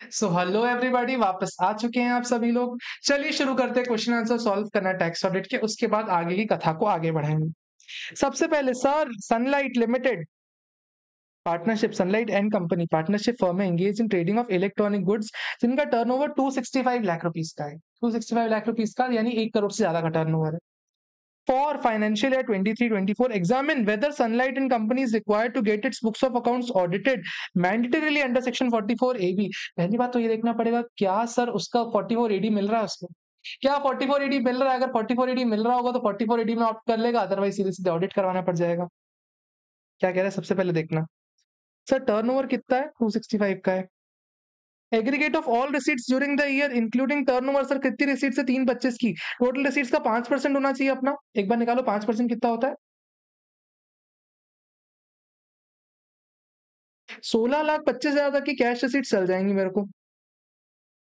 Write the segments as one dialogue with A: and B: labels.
A: So hello everybody, वापस आ चुके हैं आप सभी लोग। चलिए शुरू करते हैं क्वेश्चन आंसर सॉल्व करना टैक्स ऑडिट के, उसके बाद आगे की कथा को आगे बढ़ाएंगे। सबसे पहले sir, sunlight limited partnership, sunlight and company partnership firm है engage in trading of electronic goods, जिनका टर्नओवर 265 लाख रुपीस का है। 265 लाख रुपीस का यानी 1 करोड़ से ज्यादा का टर्नओवर है। For financial year 23-24, examine whether Sunlight and Company is required to get its books of accounts audited mandatorily under section 44AB। पहली बात तो ये देखना पड़ेगा क्या सर उसका 44AD मिल रहा है उसको, क्या 44AD मिल रहा है। अगर 44AD मिल रहा होगा तो 44AD में ऑप्ट कर लेगा, अदरवाइज सीधे सीधे ऑडिट करवाना पड़ जाएगा। क्या कह रहा है सबसे पहले देखना। सर टर्नओवर कितना है, 265 का है। Aggregate of all receipts during the year including turnover, sir कितनी रिसीट्स है, 325 की। टोटल रिसीट्स का 5% होना चाहिए अपना। एक बार निकालो 5% कितना होता है। 16,25,000 तक की कैश रिसीट चल जाएंगी मेरे को।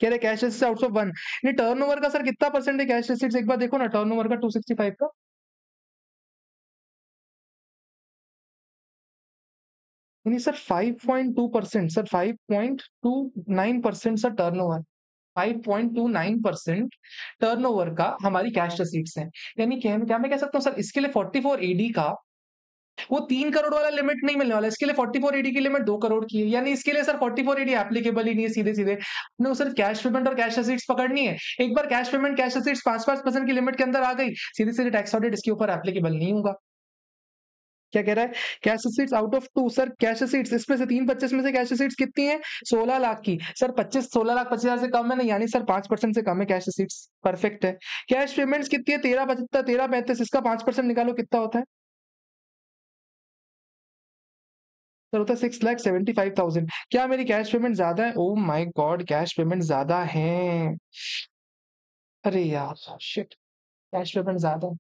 A: कह रहे cash receipt out of one, नहीं टर्नओवर का सर कितना परसेंट है कैश रिसीट्स, एक बार देखो ना टर्नओवर का 265 का। नहीं sir 5.2%, sir 5.29% sir turnover, 5.29% turnover का हमारी कैश रिसीट्स हैं। यानी क्या मैं कह सकता हूँ सर, इसके लिए 44AD का वो 3 करोड़ वाला लिमिट नहीं मिलने वाला, इसके लिए 44AD की लिमिट 2 करोड़ की है। यानी इसके लिए सर 44AD एप्लीकेबल ही नहीं है सीधे सीधे। नो सर, कैश पेमेंट और कैश रिसीट्स पकड़नी है। एक बार कैश पेमेंट कैश रिसीट्स 5% की लिमिट के अंदर आ गई, सीधे सीधे टैक्स ऑडिट इसके ऊपर एप्लीकेबल नहीं होगा। क्या कह रहा है, cash receipts out of 2, sir cash receipts इसमें से 325 में से कैश रिसीट्स कितनी है, 16 लाख की। सर 16,25,000 से कम है ना, यानी सर 5% से कम है कैश रिसीट्स, परफेक्ट है। कैश पेमेंट्स कितनी है, 13,75, 13,35, इसका 5% निकालो कितना होता है। सर होता है 6,75,000। क्या मेरी कैश पेमेंट ज्यादा है, oh my God cash payment ज्यादा है। अरे यार शिट, कैश पेमेंट ज्यादा है।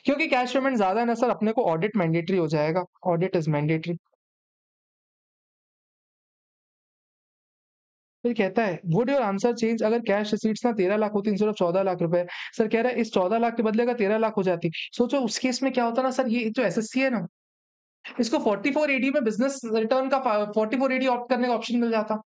A: क्योंकि कैश पेमेंट ज्यादा है ना सर, अपने को ऑडिट मैंडेटरी हो जाएगा, ऑडिट इज मैंडेटरी। फिर कहता है वुड योर आंसर चेंज अगर कैश रिसीट्स ना 13 लाख होती इंस्टेड ऑफ 14 लाख रुपए। सर कह रहा है इस 14 लाख के बदले अगर 13 लाख हो जाती, सोचो उस केस में क्या होता ना सर, ये जो एसएससी है ना, इसको 44AD में बिजनेस रिटर्न का 44AD ऑप्ट करने का ऑप्शन मिल जाता।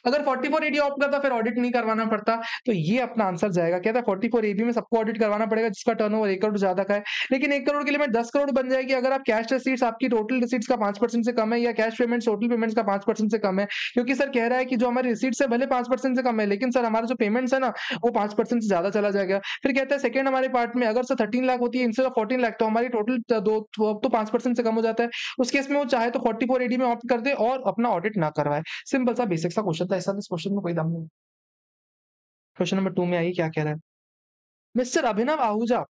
A: अगर 44AD ऑप्ट करता फिर ऑडिट नहीं करवाना पड़ता। तो ये अपना आंसर जाएगा, कहता है 44AB में सबको ऑडिट करवाना पड़ेगा जिसका टर्नओवर 1 करोड़ ज्यादा का है। लेकिन 1 करोड़ की लिमिट 10 करोड़ बन जाएगी अगर आप कैश रिसीट्स आपकी टोटल रिसीट्स का 5% से कम है, या कैश पेमेंट टोटल पेमेंट्स का 5% से कम है। क्योंकि सर कह रहा है कि जो हमारी रिसीट्स है भले 5% से कम है, लेकिन सर हमारा जो पेमेंट्स है ना वो 5% से ज्यादा चला जाएगा। फिर कहता है सेकंड हमारे पार्ट में अगर सर 13 लाख होती है इंस्टेड ऑफ 14 लाख, तो हमारी टोटल दो तो 5% से कम हो जाता है। उस केस में वो चाहे तो 44AD में ऑप्ट कर दे और अपना ऑडिट ना करवाए। सिंपल सा बेसिक सा क्वेश्चन था, ऐसा इस क्वेश्चन में कोई दम नहीं। क्वेश्चन नंबर 2 में आइए क्या कह रहा है। Mister Abhinav Ahuja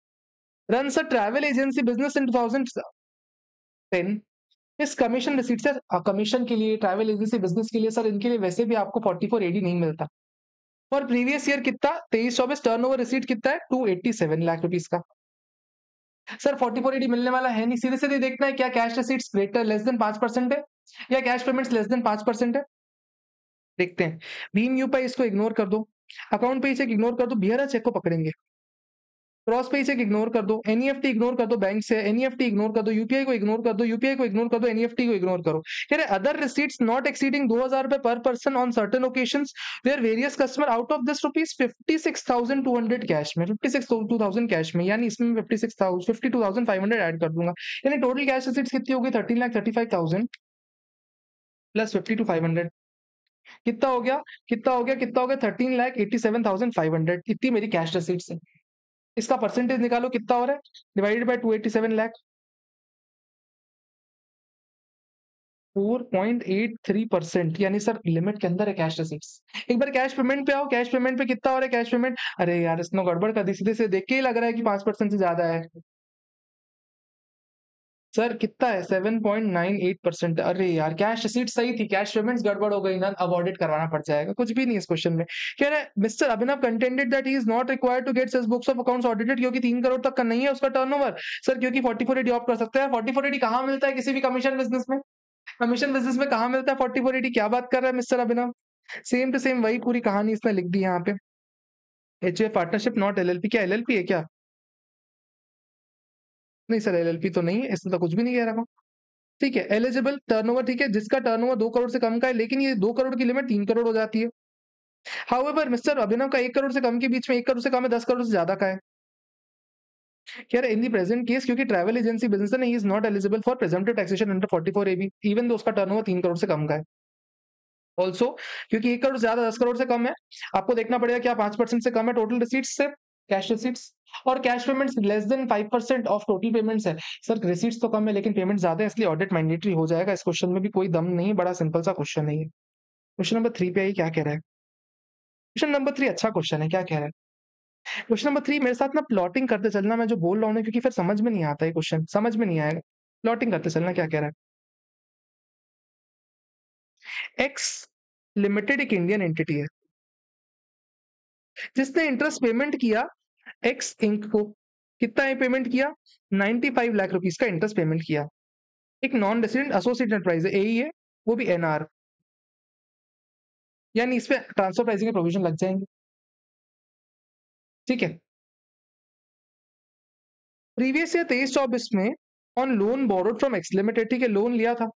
A: runs a travel agency business in 2010। इस कमीशन रिसीट से कमीशन के लिए ट्रैवल एजेंसी बिजनेस के लिए सर इनके लिए वैसे भी आपको 44AD नहीं मिलता। और प्रीवियस ईयर कितना 23-24 टर्नओवर रिसीट कितना है 287 लाख रुपीस का। सर 44AD मिलने वाला है नहीं, सीधे सीधे देखना है क्या cash receipts greater less than 5% है या कैश पेमेंट्स लेस देन 5% है। देखते हैं। भीम यूपीआई इसको इग्नोर कर दो, अकाउंट पे चेक इग्नोर कर दो, बिहारा चेक को पकड़ेंगे। क्रॉस पे चेक इग्नोर कर दो, एनईएफटी इग्नोर कर दो, बैंक से एनईएफटी इग्नोर कर दो, यूपीआई को इग्नोर कर दो, यूपीआई को इग्नोर कर दो, एनईएफटी को इग्नोर करो। कह रहे अदर रिसीट्स नॉट एक्सीडिंग 2,000 रुपए per person on certain occasions where various customer out of this rupees 56,200 cash में, 56,200 कैश में, यानी इसमें 52,500 ऐड कर दूंगा। यानी टोटल कैश रिसीट्स कितनी होगी 13,35,000 प्लस 52,500, कितना हो गया, कितना हो गया, कितना हो गया 13,87,500। इतनी मेरी कैश रिसीट्स है। इसका परसेंटेज निकालो कितना हो रहा है, डिवाइडेड बाय 287 लाख, 4.83%, यानी सर लिमिट के अंदर है कैश रिसीट्स। एक बार कैश पेमेंट पे आओ, कैश पेमेंट पे कितना हो रहा है कैश पेमेंट, अरे यार इसने गड़बड़ कर दी, सीधे से देख के ही लग रहा है कि 5% से ज्यादा है। सर कितना है 7.98%। अरे यार कैश रिसीट सही थी, कैश पेमेंट्स गड़बड़ हो गई ना, अब ऑडिट करवाना पड़ जाएगा। कुछ भी नहीं इस क्वेश्चन में। कह रहा है mister Abhinav contended that he is not required to get such books of accounts audited, क्योंकि 3 करोड़ तक का नहीं है उसका टर्नओवर। सर क्योंकि 44AD ऑप्ट कर सकते हैं। 44AD कहाँ मिलता है किसी भी कमीशन बिजनेस में, कमीशन बिजनेस में कहाँ मिलता है 44AD, क्या बात कर रहा है mister Abhinav. Same to same वही पूरी कहानी इसने लिख दी यहाँ पे। एचयूएफ पार्टनरशिप नॉट एलएलपी, क्या एलएलपी है क्या, नहीं सर एलएलपी तो नहीं है, इसमें तो कुछ भी नहीं कह रहा। ठीक है, एलिजिबल टर्नओवर, ठीक है जिसका टर्नओवर 2 करोड़ से कम का है, लेकिन ये 2 करोड़ की लिमिट 3 करोड़ हो जाती है। हाउएवर मिस्टर अभिनव का 1 करोड़ से कम के बीच में 1 करोड़ से कम है, 10 करोड़ से ज्यादा का है। कह रहा है इन दी प्रेजेंट केस क्योंकि ट्रैवल एजेंसी बिजनेस है, he is not eligible for presumptive taxation under 44 AB, even though उसका टर्नओवर 3 करोड़ से कम का है। ऑल्सो क्योंकि 1 करोड़ से ज्यादा 10 करोड़ से कम है, आपको देखना पड़ेगा क्या 5% से कम है टोटल रिसीट्स से, कैश रिसीट्स, और cash payments less than 5% of total payments है। सर रिसीट्स तो कम है लेकिन पेमेंट ज्यादा है, इसलिए ऑडिट मैंडेटरी हो जाएगा। इस क्वेश्चन में भी कोई दम नहीं, बड़ा सिंपल सा क्वेश्चन है ये। क्वेश्चन नंबर 3 पे आइए क्या कह रहा है। क्वेश्चन नंबर 3 अच्छा क्वेश्चन है, क्या कह रहा है। क्वेश्चन नंबर 3 मेरे साथ ना प्लॉटिंग करते चलना, मैं जो बोल रहा हूँ ना, क्योंकि फिर समझ में नहीं आता है क्वेश्चन, समझ में नहीं आएगा। प्लॉटिंग करते चलना, क्या कह रहा है। एक्स लिमिटेड एक इंडियन एंटिटी है जिसने इंटरेस्ट पेमेंट किया एक्स इंक को। कितना पेमेंट किया, 95 लाख रुपीस का इंटरेस्ट पेमेंट किया। एक नॉन रेसिडेंट एसोसिएट एंटरप्राइज है, एई है, वो भी एनआर, यानी इस पे ट्रांसफर प्राइसिंग के प्रोविजन लग जाएंगे। ठीक है। प्रीवियस ईयर 23-24 में on loan borrowed from X limited, ठीक है, लोन लिया था।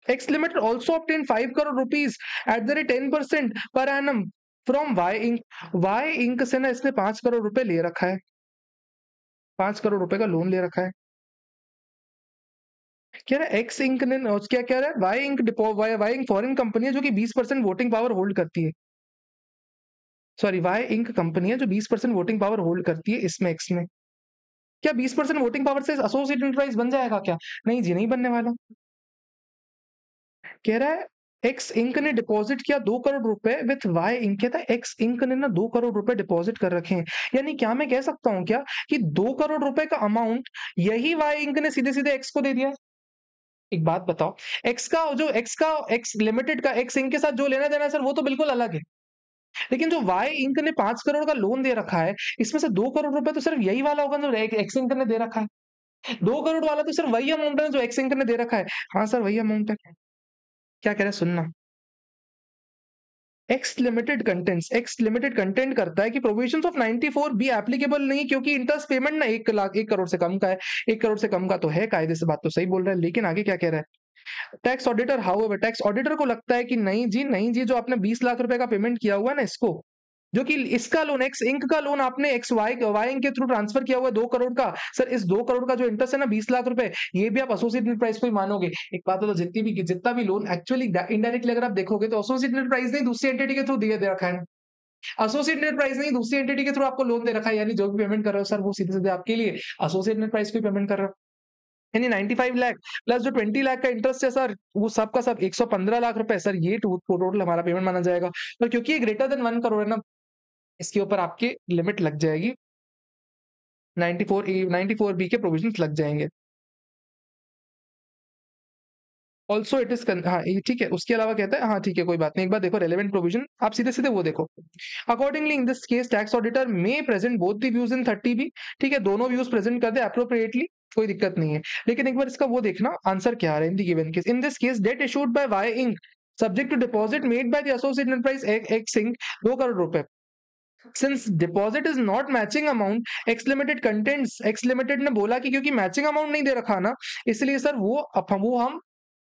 A: X limited also obtain 5 crore rupees at the rate 10% per annum from Y Inc. Y Inc से ना इसने 5 करोड़ रुपए ले रखा है, 5 करोड़ रुपए का लोन ले रखा है। कह रहा है एक्स इंक ने, क्या कह रहा है, Y Inc Y Inc foreign company है जो कि 20% वोटिंग पावर होल्ड करती है। सॉरी, वाई इंक कंपनी है जो 20% वोटिंग पावर होल्ड करती है इसमें, एक्स में। क्या 20% वोटिंग पावर से एसोसिएट एंटरप्राइज बन जाएगा क्या? नहीं जी, नहीं बनने वाला। कह रहा है एक्स इंक ने डिपॉजिट किया 2 करोड़ रुपए विथ वाई इंक। कहता है एक्स इंक ने ना 2 करोड़ रुपए डिपॉजिट कर रखे हैं, यानी क्या मैं कह सकता हूं क्या कि 2 करोड़ रुपए का अमाउंट यही वाई इंक ने सीधे सीधे एक्स को दे दिया। एक बात बताओ, एक्स लिमिटेड का एक्स इंक के साथ जो लेना देना है सर, वो तो बिल्कुल अलग है, लेकिन जो वाई इंक ने 5 करोड़ का लोन दे रखा है, इसमें से 2 करोड़ रुपए तो सिर्फ यही वाला होगा जो एक्स इंक ने दे रखा है। 2 करोड़ वाला तो सिर्फ वही अमाउंट है जो एक्स इंक ने दे रखा है। हाँ सर, वही अमाउंट है। क्या कह रहे हैं, सुनना। एक्स लिमिटेड कंटेंट करता है कि प्रोविजंस ऑफ 94 बी एप्लीकेबल नहीं, क्योंकि इंटरेस्ट पेमेंट ना 1 करोड़ से कम का है। 1 करोड़ से कम का तो है, कायदे से बात तो सही बोल रहा है, लेकिन आगे क्या कह रहा है। Tax auditor however, tax auditor को लगता है कि नहीं जी, नहीं जी, जो आपने 20 लाख रुपए का पेमेंट किया हुआ है ना इसको, जो कि इसका लोन एक्स इंक का लोन आपने एक्स वाई इंक के थ्रू ट्रांसफर किया हुआ है 2 करोड़ का, सर इस 2 करोड़ का जो इंटरेस्ट है ना 20 लाख रुपए, ये भी आप एसोसिएटेड प्राइस को ही मानोगे। एक बात तो जितना भी लोन एक्चुअली इनडायरेक्टली अगर आप देखोगे तो एसोसिएटेड प्राइस नहीं दूसरी एंटिटी के थ्रू दिए दे रखा है। एसोसिएटेड प्राइस नहीं दूसरी एंटिटी के थ्रू आपको लोन दे रखा है, यानी जो भी पेमेंट कर रहे हो सर वो सीधे सीधे आपके लिए एसोसिएटेड प्राइस को ही पेमेंट कर रहे हो। यानी 95 लाख प्लस जो 20 लाख का इंटरेस्ट है सर, वो सबका सब 115 लाख रुपए सर, ये टोटल हमारा पेमेंट माना जाएगा। और क्योंकि ये ग्रेटर देन 1 करोड़ है ना, इसके ऊपर आपके लिमिट लग जाएगी, 94 बी के प्रोविजंस लग जाएंगे। ऑल्सो इट इज, हाँ ये ठीक है। उसके अलावा कहता है, हाँ ठीक है कोई बात नहीं, एक बार देखो रेलेवेंट प्रोविजन, आप सीधे सीधे वो देखो। Accordingly in this case tax auditor may present both the views in 30 B, ठीक है, दोनों व्यूज प्रेजेंट कर दे अप्रोप्रिएटली, कोई दिक्कत नहीं है। लेकिन एक बार इसका वो देखना आंसर क्या आ रहा है in the given case. In this case debt issued by Y Inc subject to deposit made by the associate enterprise X Inc 2 crore रुपए। Since deposit is not matching amount, X limited ने बोला कि क्योंकि matching amount नहीं दे रखा ना, इसलिए sir वो हम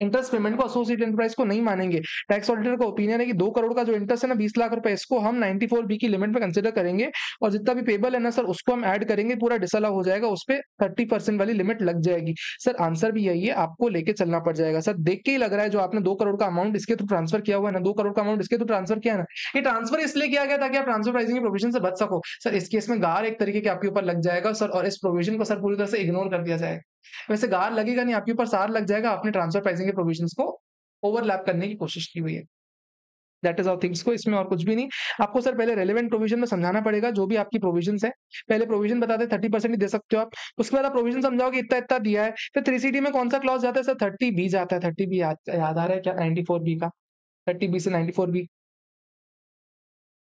A: इंटरेस्ट पेमेंट को एसोसिएट एंटरप्राइज को नहीं मानेंगे। टैक्स ऑडिटर का ओपिनियन है कि 2 करोड़ का जो इंटरेस्ट है ना 20 लाख रुपए, इसको हम 94 बी की लिमिट में कंसिडर करेंगे, और जितना भी पेबल है ना सर उसको हम ऐड करेंगे, पूरा डिसअलाउ हो जाएगा, उस पर 30% वाली लिमिट लग जाएगी। सर आंसर भी यही है, आपको लेके चलना पड़ जाएगा। सर देख के ही लग रहा है जो आपने 2 करोड़ का अमाउंट इसके थ्रू ट्रांसफर किया हुआ है ना, 2 करोड़ का अमाउंट इसके थ्रू ट्रांसफर किया है ना, ये ट्रांसफर इसलिए किया गया ताकि आप ट्रांसफर प्राइसिंग के प्रोविजन से बच सको। सर इस केस में गार एक तरीके के आपके ऊपर लग जाएगा सर, और इस प्रोविजन को सर पूरी तरह से इग्नोर कर दिया जाएगा। वैसे गार लगेगा नहीं आपके ऊपर, सार लग जाएगा, आपने ट्रांसफर प्राइसिंग के प्रोविजंस को ओवरलैप करने की कोशिश की हुई है। दैट इज हाउ थिंग्स को, इसमें और कुछ भी नहीं। आपको सर पहले रेलेवेंट प्रोविजन में समझाना पड़ेगा जो भी आपकी प्रोविजंस है। पहले प्रोविजन बता दे 30% ही दे सकते हो आप, उसके बाद आप प्रोविजन समझाओगे इतना इतना दिया है, फिर 3CD में कौन सा क्लॉज जाता है सर, 30B जाता है। 30B याद आ रहा है क्या, 94B का, 30B से 94B।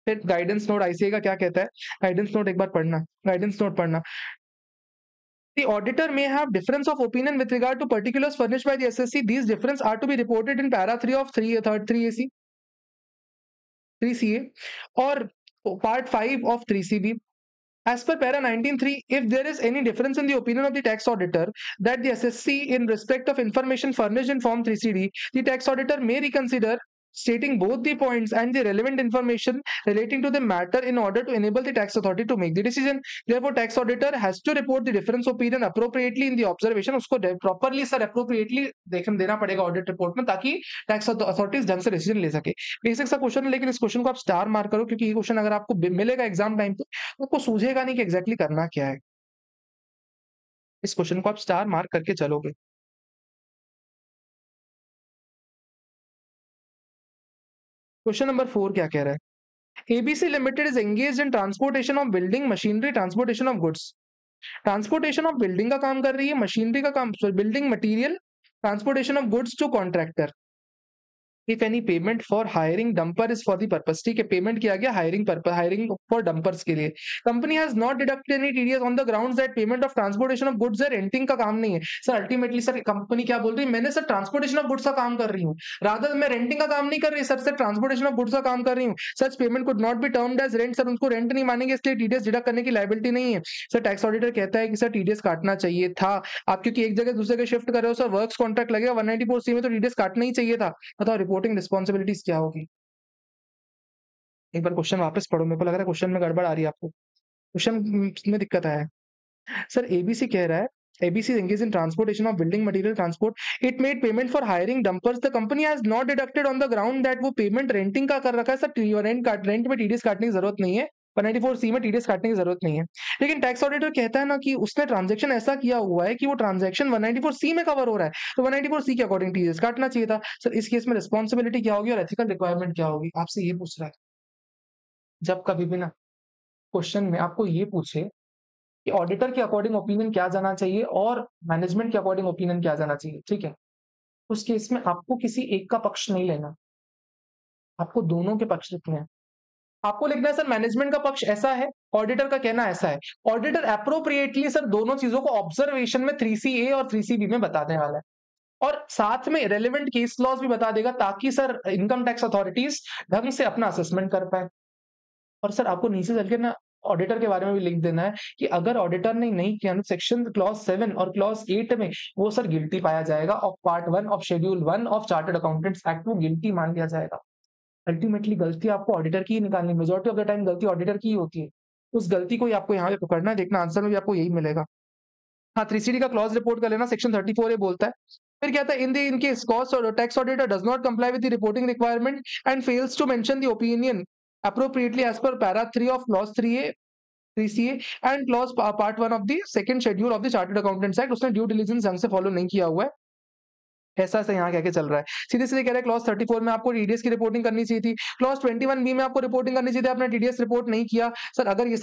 A: फिर गाइडेंस नोट आईसीए का क्या कहता है, गाइडेंस नोट एक बार पढ़ना, गाइडेंस नोट पढ़ना। The auditor may have difference of opinion with regard to particulars furnished by the SSC. These difference are to be reported in para 3 of 3AC, 3CA, or part 5 of 3CB. As per para 19(3), if there is any difference in the opinion of the tax auditor that the SSC in respect of information furnished in form 3CD, the tax auditor may reconsider stating both the points and the relevant information relating to the matter in order to enable the tax authority to make the decision. Therefore, tax auditor has to report the difference opinion appropriately in the observation. उसको properly sir appropriately देना पड़ेगा audit report में, ताकि tax authorities ढंग से decision ले सके। Basic सा क्वेश्चन है, लेकिन इस क्वेश्चन को आप स्टार मार्क करो, क्योंकि ये क्वेश्चन अगर आपको मिलेगा एग्जाम टाइम पे तो आपको सूझेगा नहीं कि एग्जैक्टली करना क्या है। इस क्वेश्चन को आप स्टार मार्क करके चलोगे। क्वेश्चन नंबर 4 क्या कह रहा है? ABC limited is engaged in transportation of building machinery, transportation of goods. Transportation of building का काम कर रही है, मशीनरी का काम, building material, transportation of goods to contractor. If any payment for hiring dumper is for the purpose, ठीक है, payment किया गया hiring purpose, hiring for dumpers के लिए। Company has not deducted any TDS on the grounds that payment of transportation of goods है, renting का काम नहीं है। सर अल्टीमेटली सर कंपनी क्या बोल रही है, मैंने सर ट्रांसपोर्टेशन ऑफ गुड्स का काम कर रही हूँ, रादर मैं रेंटिंग का काम नहीं कर रही sir, sir transportation of goods का काम कर रही हूँ। Such payment could not be termed as rent, sir उनको रेंट नहीं मानेंगे, इसलिए टीडीएस डिडक्ट करने की लायबिलिटी नहीं है। सर टैक्स ऑडिटर कहता है कि सर टीडीएस काटना चाहिए था, आप क्योंकि एक जगह दूसरे जगह शिफ्ट कर रहे हो सर, वर्क्स कॉन्ट्रैक्ट लगेगा 194C में, तो टीडीएस काटना ही चाहिए था। बताओ रिपोर्टिंग रिस्पॉन्सिबिलिटीज क्या होगी? एक बार क्वेश्चन वापस पढ़ो, मेरे को लग रहा है क्वेश्चन में गड़बड़ आ रही है आपको, क्वेश्चन में दिक्कत आया है। सर एबीसी कह रहा है, ABC is engaged in transportation of building material transport. It made payment for hiring dumpers. The company has not deducted on the ground that वो payment renting का कर रखा है। सर रेंट में टीडीएस काटने की जरूरत नहीं है, 194C में टीडीएस काटने की जरूरत नहीं है। लेकिन टैक्स ऑडिटर कहता है ना कि उसने ट्रांजैक्शन ऐसा किया हुआ है कि वो ट्रांजैक्शन 194C में कवर हो रहा है, तो 194C के अकॉर्डिंग टीडीएस काटना चाहिए था। सर इस केस में रिस्पॉन्सिबिलिटी क्या होगी और एथिकल रिक्वायरमेंट क्या होगी, आपसे ये पूछ रहा है। जब कभी भी ना क्वेश्चन में आपको ये पूछे कि ऑडिटर के अकॉर्डिंग ओपिनियन क्या जाना चाहिए और मैनेजमेंट के अकॉर्डिंग ओपिनियन क्या जाना चाहिए, ठीक है, उस केस में आपको किसी एक का पक्ष नहीं लेना, आपको दोनों के पक्ष लिखने हैं। आपको लिखना है सर मैनेजमेंट का पक्ष ऐसा है, ऑडिटर का कहना ऐसा है। ऑडिटर अप्रोप्रिएटली सर दोनों चीजों को ऑब्जर्वेशन में 3CA और 3CB में बताने वाला है, और साथ में रेलेवेंट केस लॉज भी बता देगा, ताकि सर इनकम टैक्स अथॉरिटीज ढंग से अपना असेसमेंट कर पाए। और सर आपको नीचे चल के ना ऑडिटर के बारे में भी लिख देना है कि अगर ऑडिटर ने नहीं किया ना सेक्शन क्लॉज 7 और क्लॉज 8 में, वो सर गिल्टी पाया जाएगा of part 1 of schedule 1 of chartered accountants act, वो गिल्टी मान लिया जाएगा। अल्टीमेटली गलती आपको ऑडिटर की ही निकालनी, मेजॉरिटी ऑफ द टाइम गलती ऑडिटर की ही होती है, उस गलती को ही आपको यहाँ पे पकड़ना है। देखना आंसर में भी आपको यही मिलेगा। हाँ 3CD का क्लॉज रिपोर्ट कर लेना, सेक्शन 34A बोलता है। फिर कहता है इन केस कॉस्ट और tax auditor does not comply with the reporting requirement and fails to mention the opinion appropriately as per para 3 of clause 3CA and clause part 1 of the second schedule of the Chartered Accountants Act, उसने due diligence ढंग से follow नहीं किया हुआ है, ऐसा से यहाँ कह के चल रहा है। सीधे सीधे कह रहा है क्लॉज 34 में आपको टीडीएस की रिपोर्टिंग करनी चाहिए थी, क्लॉज 21B में आपको रिपोर्टिंग करनी चाहिए थी, आपने टीडीएस रिपोर्ट नहीं किया। सर अगर ये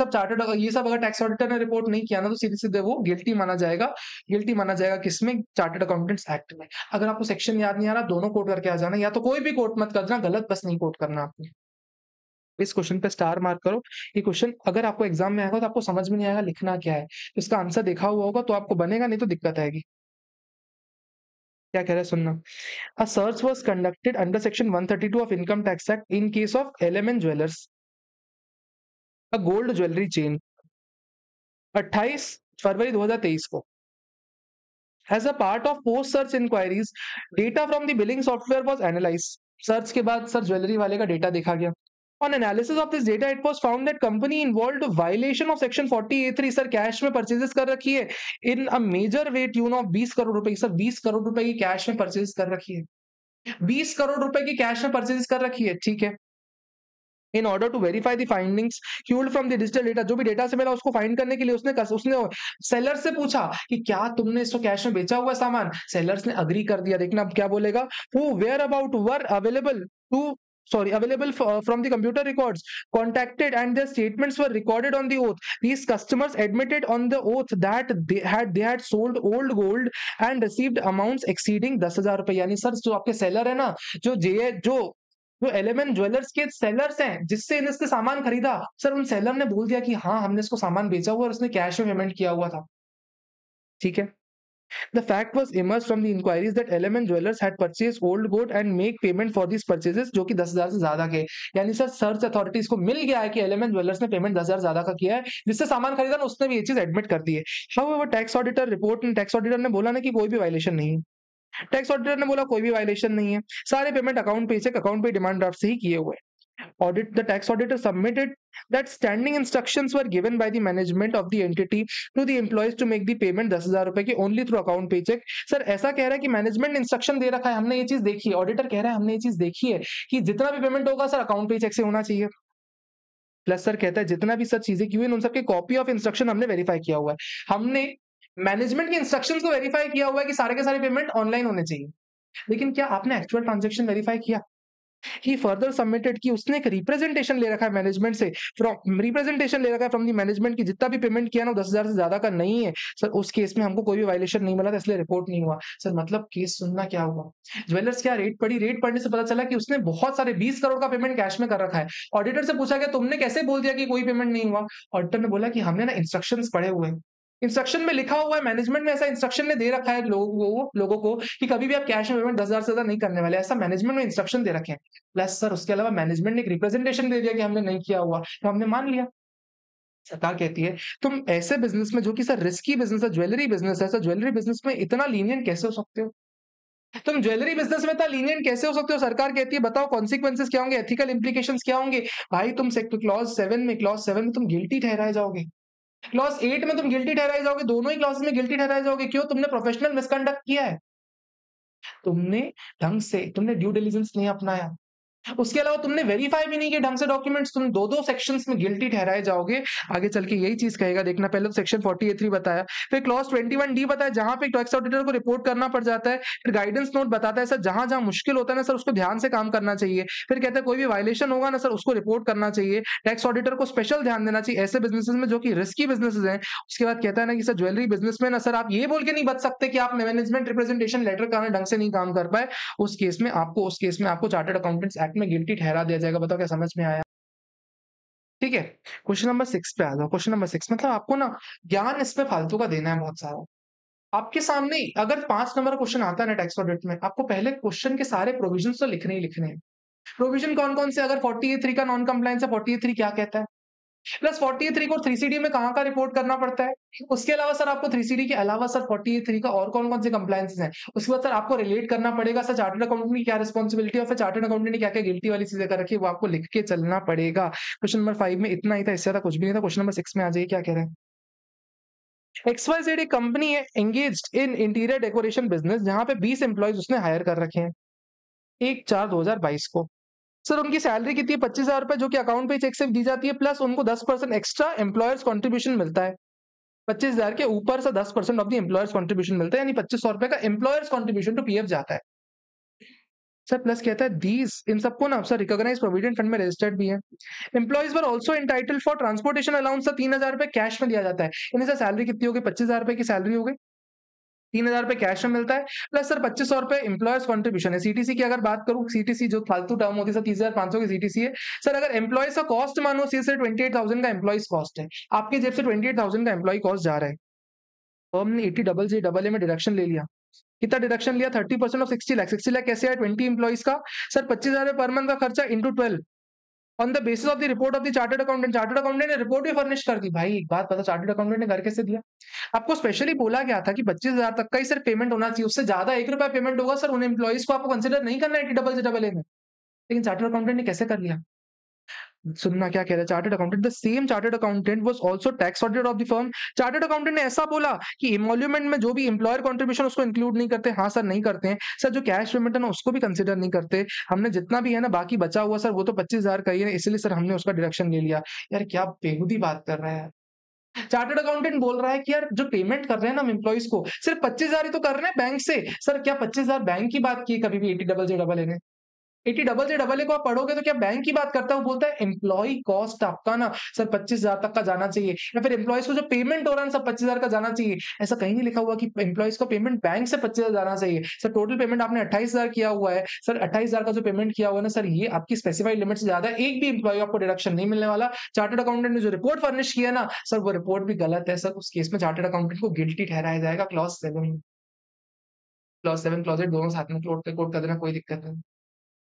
A: सब अगर टैक्स ऑडिटर ने रिपोर्ट नहीं किया ना, तो सीधे सीधे वो गिल्टी माना जाएगा। गिल्टी माना जाएगा किसमें? चार्टर्ड अकाउंटेंट्स एक्ट में। अगर आपको सेक्शन याद नहीं आ रहा, दोनों कोट करके आ जाना, या तो कोई भी कोट मत करना, गलत बस नहीं कोट करना आपने। इस क्वेश्चन पे स्टार मार्क करो। ये क्वेश्चन अगर आपको एग्जाम में आएगा तो आपको समझ में नहीं आएगा लिखना क्या है, इसका आंसर देखा हुआ होगा तो आपको बनेगा, नहीं तो दिक्कत आएगी। क्या कह रहा है सुनना। A search was conducted under section 132 of income tax act in case of LMN jewellers, a gold jewellery chain, 28 फरवरी 2023 को। As a part of post search inquiries data from the billing software was analysed. Search के बाद sir jewellery वाले का data देखा गया। On analysis of this data, it was found that company involved violation of section 40A3, sir cash में purchases कर रखी है in a major way tune of 20 crore रुपए। सर 20 करोड़ रुपए की कैश में परचेज कर रखी है, 20 करोड़ रुपए की कैश में परचेज कर रखी है, ठीक है। In order to verify the findings culled from the digital data, जो भी डेटा से मिला उसको फाइंड करने के लिए उसने सेलर से पूछा कि क्या तुमने इसको कैश में बेचा हुआ सामान। सेलर्स ने अग्री कर दिया। देखना अब क्या बोलेगा, who whereabout were available from the computer records contacted and their statements were recorded on the oath. These customers admitted on the oath that they had sold old gold and received amounts exceeding 10,000 रुपए। यानी sir जो आपके seller है ना, जो LMN jewellers के sellers हैं जिससे इसने सामान खरीदा, सर उन सेलर ने बोल दिया कि हाँ हमने इसको सामान बेचा हुआ और उसने कैश में पेमेंट किया हुआ था, ठीक है। The fact was emerged from the inquiries that LMN Jewellers had purchased old gold and make payment for these purchases, जो कि 10,000 से ज्यादा के। यानी सर सर्च अथॉरिटीज को मिल गया है कि LMN Jewellers ने पेमेंट 10,000 ज्यादा का किया है, जिससे सामान खरीदा ना उसने भी ये चीज एडमिट कर दी है। However, टैक्स ऑडिटर ने बोला ना कि कोई भी वायलेशन नहीं है। टैक्स ऑडिटर ने बोला कोई भी वायलेशन नहीं है, सारे पेमेंट अकाउंट पे चेक, अकाउंट पे डिमांड ड्राफ्ट से ही किए हुए हैं। The tax auditor submitted that standing instructions were given by the management of the entity to the employees to make the payment 10,000 रुपए की only through account paycheck। Sir ऐसा कह रहा है कि मैनेजमेंट इंस्ट्रक्शन दे रखा है, हमने ये चीज देखी है, ऑडिटर कह रहा है हमने ये चीज देखी है कि जितना भी पेमेंट होगा सर अकाउंट पे चेक से होना चाहिए। प्लस सर कहता है जितना भी सर चीजें की हुई उन सबके कॉपी ऑफ इंस्ट्रक्शन हमने वेरीफाई किया हुआ है। हमने मैनेजमेंट के इंस्ट्रक्शंस को वेरीफाई किया हुआ है कि सारे के सारे पेमेंट ऑनलाइन होने चाहिए। लेकिन क्या आपने एक्चुअल ट्रांजेक्शन वेरीफाई किया? ही फर्दर सबमिटेड कि उसने एक रिप्रेजेंटेशन ले रखा है मैनेजमेंट से, फ्रॉम रिप्रेजेंटेशन ले रखा है फ्रॉम दी मैनेजमेंट की जितना भी पेमेंट किया ना 10,000 से ज्यादा का नहीं है सर, उस केस में हमको कोई भी वायलेशन नहीं मिला था इसलिए रिपोर्ट नहीं हुआ। सर मतलब केस सुनना क्या हुआ, ज्वेलर्स क्या रेट पड़ी, रेट पड़ने से पता चला कि उसने बहुत सारे 20 करोड़ का पेमेंट कैश में कर रखा है। ऑडिटर से पूछा गया तुमने कैसे बोल दिया कि कोई पेमेंट नहीं हुआ? ऑडिटर ने बोला कि हमने ना इंस्ट्रक्शंस पढ़े हुए हैं, इंस्ट्रक्शन में लिखा हुआ है, मैनेजमेंट में ऐसा इंस्ट्रक्शन ने दे रखा है लोगों को कि कभी भी आप कैश में पेमेंट 10,000 से ज्यादा नहीं करने वाले, ऐसा मैनेजमेंट में इंस्ट्रक्शन दे रखे हैं। प्लस सर उसके अलावा मैनेजमेंट ने एक रिप्रेजेंटेशन दे दिया कि हमने नहीं किया हुआ, तो हमने मान लिया। सरकार कहती है तुम ऐसे बिजनेस में जो कि सर रिस्की बिजनेस है, ज्वेलरी बिजनेस है, सर ज्वेलरी बिजनेस में इतना लीनियंट कैसे हो सकते हो? तुम ज्वेलरी बिजनेस में इतना लीनियंट कैसे हो सकते हो? सरकार कहती है बताओ कॉन्सिक्वेंसेस क्या होंगे, एथिकल इंप्लीकेशंस क्या होंगे? भाई तुम क्लॉज 7 में तुम गिल्टी ठहराए जाओगे, क्लॉज 8 में तुम गिल्टी ठहराए जाओगे, दोनों ही क्लॉज में गिल्टी ठहराए जाओगे। क्यों? तुमने प्रोफेशनल मिसकंडक्ट किया है, तुमने ड्यू डिलिजेंस नहीं अपनाया, उसके अलावा तुमने वेरीफाई भी नहीं किया ढंग से डॉक्यूमेंट्स, तुम दो दो सेक्शंस में गिल्टी ठहराए जाओगे। आगे चल के यही चीज कहेगा, देखना। पहले तो सेक्शन 48(3) बताया, फिर क्लॉज 21(d) बताया जहां पे टैक्स ऑडिटर को रिपोर्ट करना पड़ जाता है, फिर गाइडेंस नोट बताता है सर जहां जहां मुश्किल होता है ना सर उसको ध्यान से काम करना चाहिए, फिर कहता है कोई भी वायलेशन होगा ना सर उसको रिपोर्ट करना चाहिए, टैक्स ऑडिटर को स्पेशल ध्यान देना चाहिए ऐसे बिजनेसेस में जो कि रिस्की बिजनेसेस हैं। उसके बाद कहता है ना कि सर ज्वेलरी बिजनेस में ना सर आप ये बोल के नहीं बच सकते कि आप मैनेजमेंट रिप्रेजेंटेशन लेटर का ढंग से नहीं काम कर पाए, उस केस में आपको चार्टर्ड अकाउंटेंट्स एक्ट में गिल्टी ठहरा दिया जाएगा। बताओ क्या समझ में आया? ठीक है, क्वेश्चन नंबर 6 पे आ जाओ। क्वेश्चन नंबर 6 मतलब आपको ना ज्ञान इस पे फालतू का देना है बहुत सारा। आपके सामने अगर 5 नंबर का क्वेश्चन आता है ना टैक्स ऑडिट में, आपको पहले क्वेश्चन के सारे प्रोविजंस तो लिखने ही लिखने हैं। प्रोविजन कौन-कौन से? अगर 48(3) का नॉन कंप्लायंस है, 48(3) क्या कहता है? प्लस 48(3) को 3CD में कहाँ का रिपोर्ट करना पड़ता है? उसके अलावा सर आपको 3CD के अलावा सर 48(3) का और कौन-कौन से कंप्लायंसेस हैं? उसके बाद सर आपको रिलेट करना पड़ेगा सर चार्टर्ड अकाउंटेंट की क्या रिस्पांसिबिलिटी है और फिर चार्टर्ड अकाउंटेंट ने क्या-क्या गिल्टी वाली चीजें कर रखी है वो आपको लिख के चलना पड़ेगा। क्वेश्चन नंबर 5 में इतना ही था, इससे ज्यादा कुछ भी नहीं था। क्वेश्चन नंबर 6 में आ जाइए क्या कह रहे हैं। XYZ एक कंपनी है engaged in interior decoration business जहां पे 20 एम्प्लॉइज उसने हायर कर रखे हैं 1/4/2022 को। सर उनकी सैलरी कितनी है? 25,000 रुपए जो कि अकाउंट पे चेक से दी जाती है, प्लस उनको 10% एक्स्ट्रा एम्प्लॉयर्स कंट्रीब्यूशन मिलता है। 25,000 के ऊपर से 10% ऑफ द एम्प्लॉयर्स कंट्रीब्यूशन मिलता है, यानी 2500 रुपए का एम्प्लॉयर्स कंट्रीब्यूशन टू पीएफ जाता है। सर प्लस कहता है दीज इन सबको ना सर रिकॉग्नाइज प्रोविडेंट फंड में रजिस्टर्ड भी है। Employees were also entitle for transportation allowance sir 3,000 रुपए कैश में दिया जाता है। यानी सर सैलरी कितनी होगी? 25,000 रुपए की सैलरी हो गई, 3,000 रुपए कैश में मिलता है, प्लस सर 2500 रुपए एम्प्लॉयर्स कंट्रीब्यूशन है। सीटीसी की अगर बात करूं, सीटीसी जो फालतू टर्म होती है सर 30,500 की सीटीसी है। सर अगर एम्प्लॉयज का कॉस्ट मानो सिर्फ 28,000 का एम्प्लॉयज कॉस्ट है, आपकी जेब से 28,000 का एम्प्लॉय कॉस्ट जा रहा है, फर्म ने 80JJAA में डिडक्शन ले लिया। कितना डिडक्शन लिया? 30% ऑफ 60 लाख। 60 लाख कैसे आया? 20 एम्प्लॉइज का सर 25,000 पर मंथ का खर्चा into 12 on the basis of the report of the chartered accountant. Chartered accountant ने रिपोर्ट भी फर्निश कर दी। भाई एक बात पता, चार्टर्ड अकाउंटेंट ने घर कैसे दिया? आपको स्पेशली बोला गया था कि 25,000 तक का ही सर पेमेंट होना चाहिए, उससे ज्यादा 1 रुपया पेमेंट होगा सर उन एम्प्लॉइज को आपको कंसिडर नहीं करना है TJAA में। लेकिन चार्टर्ड अकाउंटेंट ने कैसे कर लिया? सुनना क्या कह रहा है chartered accountant. The same chartered accountant was also tax auditor of the firm. Chartered accountant ने ऐसा बोला कि इमोल्यूमेंट में जो भी एम्प्लॉयर कंट्रीब्यूशन उसको इंक्लूड नहीं करते। हाँ सर नहीं करते हैं सर, जो कैश पेमेंट है ना उसको भी कंसिडर नहीं करते। हमने जितना भी है ना बाकी बचा हुआ सर वो तो 25,000 का ही है, इसलिए सर हमने उसका डिडक्शन ले लिया। यार क्या बेहुदी बात कर रहा है। चार्टर्ड अकाउंटेंट बोल रहा है कि यार जो पेमेंट कर रहे हैं ना हम एम्प्लॉइज को सिर्फ 25,000 ही तो कर रहे हैं बैंक से। सर क्या 25,000 बैंक की बात की कभी भी 80JJAA ने? 80JJAA को आप पढ़ोगे तो क्या बैंक की बात करता है? वो बोलता है एम्प्लॉय कॉस्ट आपका ना सर 25,000 तक का जाना चाहिए, या फिर एम्प्लॉयज को जो पेमेंट हो रहा है सब 25,000 का जाना चाहिए। ऐसा कहीं नहीं लिखा हुआ कि एम्प्लॉयज का पेमेंट बैंक से 25,000 जाना चाहिए। सर टोटल पेमेंट आपने 28,000 किया हुआ है सर, 28,000 का जो पेमेंट किया हुआ है ना सर ये आपकी स्पेसिफाइड लिमिट से ज्यादा है, एक भी एम्प्लॉय आपको डिडक्शन नहीं मिलने वाला। चार्टर्ड अकाउंटेंट ने जो रिपोर्ट फर्निश किया ना सर वो रिपोर्ट भी गलत है सर, उस केस में चार्टर्ड अकाउंटेंट को गिल्टी ठहराया जाएगा। क्लॉज 7 क्लॉज 8 दोनों साथ में कोट कर देना, कोई दिक्कत नहीं।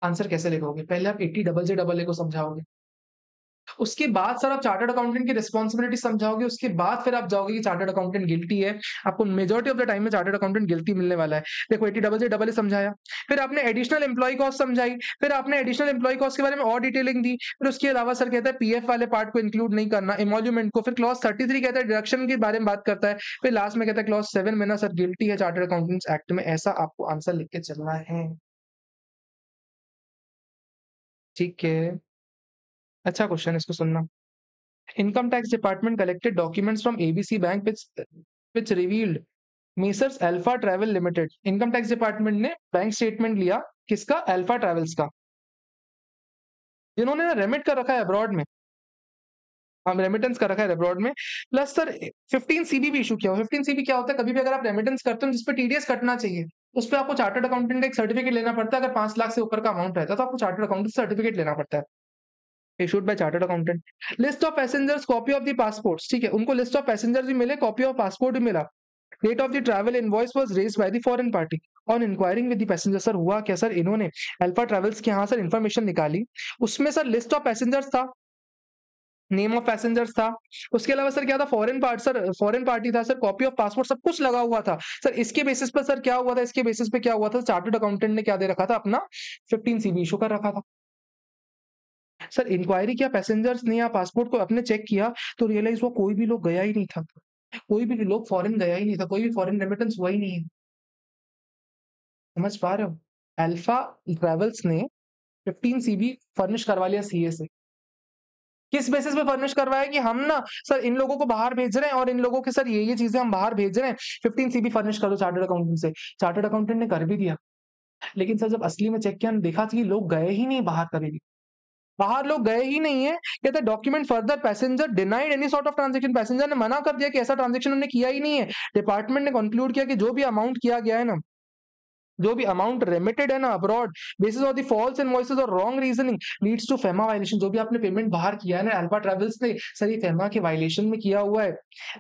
A: आंसर कैसे लिखोगे? पहले आप 80JJAA को समझाओगे, उसके बाद सर आप चार्टर्ड अकाउंटेंट की रिस्पॉन्सिबिलिटी समझाओगे, उसके बाद फिर आप जाओगे कि चार्टर्ड अकाउंटेंट गिल्टी है। आपको मेजॉरिटी ऑफ द टाइम में चार्टर्ड अकाउंटेंट गिल्टी मिलने वाला है। देखो 80JJE समझाया, फिर आपने एडिशनल एम्प्लॉय कॉस्ट समझाई, फिर आपने एडिशनल एम्प्लॉय कॉस्ट के बारे में और डिटेलिंग दी, फिर उसके अलावा सर कहता है पीएफ वाले पार्ट को इंक्लूड नहीं करना, इमोल्यूमेंट को, फिर क्लॉज 33 कहता है डिडक्शन के बारे में बात करता है, फिर लास्ट में कहता है क्लॉज 7 में ना सर गिल्टी है चार्टर्ड अकाउंटेंट्स एक्ट में, ऐसा आपको आंसर लिख के चलना है। ठीक है, अच्छा क्वेश्चन, इसको सुनना। Income tax department collected documents from ABC Bank which revealed Mesers Alpha Travel Limited। Income tax department ने बैंक स्टेटमेंट लिया, किसका? अल्फा ट्रेवल्स का, जिन्होंने रेमिट कर रखा है अब्रॉड में, हम रेमिटेंस कर रखा है अब्रॉड में। प्लस सर 15 CB भी इशू किया हुआ। 15 CB क्या होता है? कभी भी अगर आप रेमिटेंस करते हो जिसपे टीडीएस कटना चाहिए, उस पर आपको चार्टर्ड अकाउंटेंट का एक सर्टिफिकेट लेना पड़ता है। अगर 5 लाख से ऊपर का अमाउंट रहता है तो आपको चार्टर्ड अकाउंटेंट सर्टिफिकेट लेना पड़ता है, issued by chartered accountant. List of passengers, copy of the passports, ठीक है, उनको लिस्ट ऑफ पैसेंजर्स भी मिले, कॉपी ऑफ पासपोर्ट भी मिला। Date of the travel invoice was raised by the foreign party on inquiring with the passenger. Sir हुआ क्या sir, इन्होंने अल्फा ट्रैवल्स के यहाँ सर इन्फॉर्मेशन निकाली, उसमें सर लिस्ट ऑफ पैसेंजर्स था, नेम ऑफ पैसेंजर्स था, उसके अलावा सर क्या था, फॉरेन पार्टी था सर, कॉपी ऑफ पासपोर्ट, सब कुछ लगा हुआ था सर। इसके बेसिस पर सर क्या हुआ था, इसके बेसिस पे क्या हुआ था, चार्टर्ड अकाउंटेंट ने क्या दे रखा था, अपना 15 CB इशू कर रखा था। सर इंक्वायरी किया पैसेंजर्स ने या पासपोर्ट को अपने चेक किया तो रियलाइज हुआ कोई भी लोग गया ही नहीं था, कोई भी लोग फॉरेन गया ही नहीं था, कोई भी फॉरेन रेमिटेंस हुआ ही नहीं है। समझ पा रहे हो? अल्फा ट्रैवल्स ने 15 CB फर्निश करवा लिया सीए से। किस बेसिस पे फर्निश करवाया कि हम ना सर इन लोगों को बाहर भेज रहे हैं और इन लोगों के सर ये चीजें हम बाहर भेज रहे हैं, 15 CB फर्निश कर दो चार्टर्ड अकाउंटेंट से। चार्टर्ड अकाउंटेंट ने कर भी दिया, लेकिन सर जब असली में चेक किया, देखा कि लोग गए ही नहीं बाहर, कभी भी बाहर लोग गए ही नहीं है। कहते document further passenger denied any sort of transaction, passenger ने मना कर दिया कि ऐसा ट्रांजेक्शन उन्होंने किया ही नहीं है। डिपार्टमेंट ने कंक्लूड किया कि जो भी अमाउंट किया गया है ना, जो भी अमाउंट रेमिटेड है ना abroad basis of the false invoices और wrong reasoning leads to FEMA violation. जो भी आपने पेमेंट बाहर किया है ना अल्फा ट्रैवल्स ने, सर ये फेमा के वायलेशन में किया हुआ है।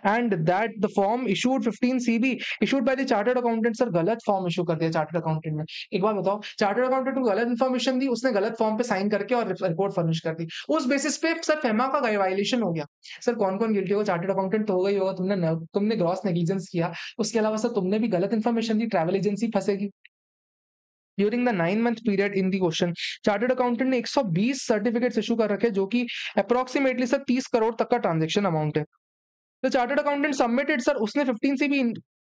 A: And that the form issued 15 CB issued by the chartered accountant. Sir गलत फॉर्म इशू कर दिया चार्टर्ड अकाउंटेंट ने। एक बात बताओ, चार्टर्ड अकाउंटेंट को गलत इन्फॉर्मेशन दी, उसने गलत फॉर्म पे साइन करके और रिपोर्ट फर्निश कर दी, उस बेसिस पे सर फेमा का वायलेशन हो गया। सर कौन कौन गिल्टी होगा? चार्टर्ड अकाउंटेंट तो हो गई होगा, तुमने ग्रॉस नेग्लिजेंस किया, उसके अलावा सर तुमने भी गलत इन्फॉर्मेशन दी, ट्रैवल एजेंसी फंसेगी। During the 9 month period in the question chartered accountant ने 120 सर्टिफिकेट्स इशू कर रखे, जो कि अप्रोक्सीमेटली सर 30 करोड़ तक का ट्रांजेक्शन अमाउंट है। तो चार्टर्ड अकाउंटेंट सबमिटेड सर, उसने 15 CB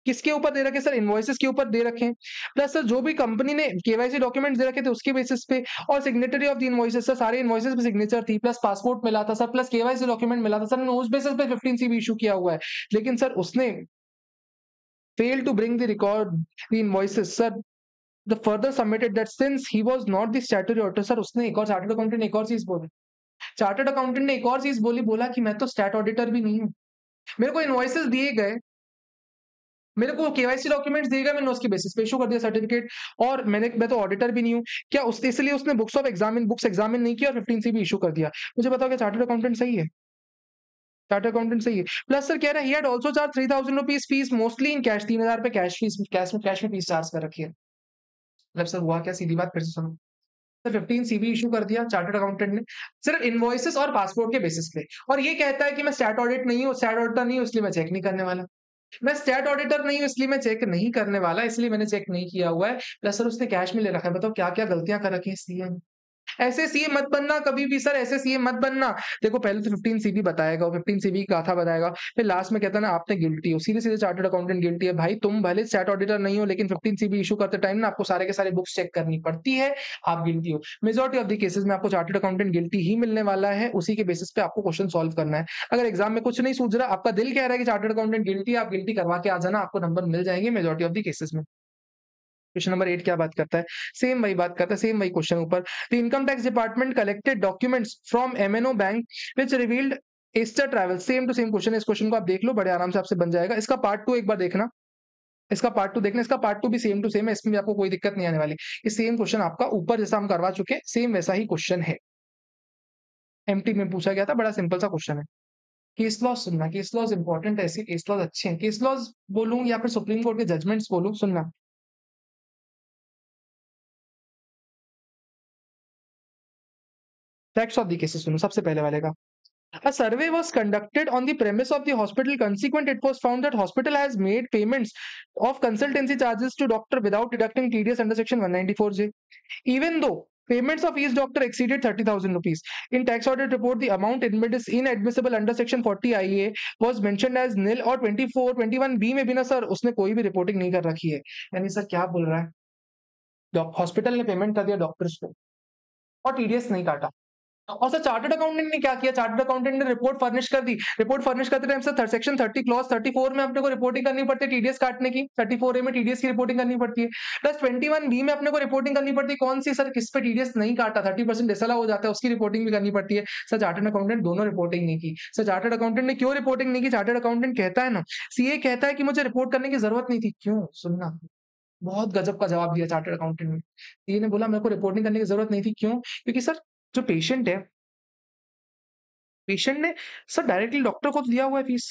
A: किसके ऊपर दे रखे? सर इनवॉइसेस के ऊपर दे रखे हैं। प्लस सर जो भी कंपनी ने केवाईसी डॉक्यूमेंट्स दे रखे थे उसके बेसिस पे, और signatory of the invoices, sir सारे इनवॉइसेस पे सिग्नेचर थी, प्लस पासपोर्ट मिला था सर, प्लस केवाईसी डॉक्यूमेंट मिला था सर, उस बेसिस पे 15 CB इशू किया हुआ है। लेकिन सर उसने fail to bring the record the invoices. Sir the further submitted that since he was not the statutory auditor। Sir उसने एक और चार्टर्ड अकाउंटेंट ने एक और चीज बोली, चार्टर्ड अकाउंटेंट ने एक और चीज बोली, बोला कि मैं तो स्टैट ऑडिटर भी नहीं हूँ, मेरे को इनवॉइसेस दिए गए, मेरे को केवाईसी डॉक्यूमेंट्स दिए गए, मैंने उसके बेसिस पे इशू कर दिया सर्टिफिकेट, और मैं तो ऑडिटर भी नहीं हूँ। क्या उसने इसलिए उसने बुक्स एग्जामिन नहीं किया और 15 CB इशू कर दिया? मुझे बताओ क्या चार्टर्ड अकाउंटेंट सही है? चार्टर्ड अकाउंटेंट सही है। प्लस सर कह रहा है he had also charge 3000 rupees fees mostly in cash, 3000 रुपए कैश में फीस चार्ज कर रखी है। मतलब सर हुआ क्या, सीधी बात फिर से सुनो। सर 15 CB इशू कर दिया चार्टर्ड अकाउंटेंट ने सिर्फ इनवॉइसेस और पासपोर्ट के बेसिस पे, और ये कहता है कि मैं स्टैट ऑडिट नहीं हूँ, स्टैट ऑडिटर नहीं हूँ, इसलिए मैं चेक नहीं करने वाला। मैं स्टैट ऑडिटर नहीं हूँ इसलिए मैं चेक नहीं करने वाला, इसलिए मैंने चेक नहीं किया हुआ है। प्लस सर उसने कैश में ले रखा है। बताओ क्या क्या गलतियां कर रखी है सीए। ऐसे सीए मत बनना कभी भी सर, ऐसे सीए मत बनना। देखो पहले तो 15 CB बताएगा, 15 CB की गाथा बताएगा, फिर लास्ट में कहता है ना आपने गिल्टी हो, सीधे सीधे चार्टर्ड अकाउंटेंट गिल्टी है। भाई तुम भले स्टैट ऑडिटर नहीं हो, लेकिन 15 CB इशू करते टाइम ना आपको सारे के सारे बुक्स चेक करनी पड़ती है, आप गिल्टी हो। मेजॉरिटी ऑफ द केसेस में आपको चार्टर्ड अकाउंटेंट गिल्टी ही मिलने वाला है, उसी के बेसिस पे आपको क्वेश्चन सॉल्व करना है। अगर एग्जाम में कुछ नहीं सूझ रहा, आपका दिल कह रहा है कि चार्टर्ड अकाउंटेंट गिल्टी, आप गिल्टी करवा के आ जाना, आपको नंबर मिल जाएंगे मेजॉरिटी ऑफ द केसेस में। क्वेश्चन नंबर 8 क्या बात करता है? सेम वही बात करता है, सेम वही क्वेश्चन ऊपर। The income tax department collected documents from MNO bank which revealed Aster travel. Same to same question है, इस क्वेश्चन को आप देख लो, बड़े आराम से आपसे बन जाएगा। इसका पार्ट 2 एक बार देखना, इसका पार्ट 2 देखना, इसका पार्ट 2 भी सेम टू सेम है, इसमें भी आपको कोई दिक्कत नहीं आने वाली। ये सेम क्वेश्चन आपका ऊपर जैसा हम करवा चुके हैं, सेम वैसा ही क्वेश्चन है, एमटी में पूछा गया था, बड़ा सिंपल सा क्वेश्चन है। केस लॉज सुनना, केस लॉज इंपॉर्टेंट है, ऐसे केस लॉज अच्छे हैं। केस लॉज बोलूं या फिर सुप्रीम कोर्ट के जजमेंट्स बोलूं, सुनना। फैक्ट्स ऑफ द केसेस सुनो, सबसे पहले वाले का। A survey was conducted on the premise of the hospital. Consequent, it was found that hospital has made payments of consultancy charges to doctor without deducting TDS under section 194J. Even though payments of each doctor exceeded 30,000 rupees. In tax audit report, the amount inadmissible under section 40 IA was mentioned as nil और 24, 21B में भी ना sir उसने कोई भी reporting नहीं कर रखी है। यानी सर क्या बोल रहा है, हॉस्पिटल ने पेमेंट कर दिया डॉक्टर्स को और टीडीएस नहीं काटा। और सर चार्टर्ड अकाउंटेंट ने क्या किया, चार्टर्ड अकाउंटेंट ने रिपोर्ट फर्निश कर दी। रिपोर्ट फर्निश करते टाइम सर सेक्शन 30 क्लॉज 34 में अपने को रिपोर्टिंग करनी पड़ती है टीडीएस काटने की, 34A में टीडीएस की रिपोर्टिंग करनी पड़ती है, प्लस 21B में अपने को रिपोर्टिंग करनी पड़ती है कौन सी, सर किस पे टीडीएस नहीं काटा 30% डिसअलाउ हो जाता है उसकी रिपोर्टिंग भी करनी पड़ती है। सर चार्टर्ड अकाउंटेंट दोनों रिपोर्टिंग नहीं की। सर चार्टर्ड अकाउंटेंट ने क्यों रिपोर्टिंग नहीं की, चार्टर्ड अकाउंटेंट कहता है ना, सीए कहता है कि मुझे रिपोर्ट करने की जरूरत नहीं थी। क्यों, सुनना, बहुत गजब का जवाब दिया चार्टर्ड अकाउंटेंट ने। सीए ने बोला मेरे को रिपोर्टिंग करने की जरूरत नहीं थी। क्यों, क्योंकि सर जो पेशेंट है, पेशेंट ने सर डायरेक्टली डॉक्टर को दिया हुआ है फीस,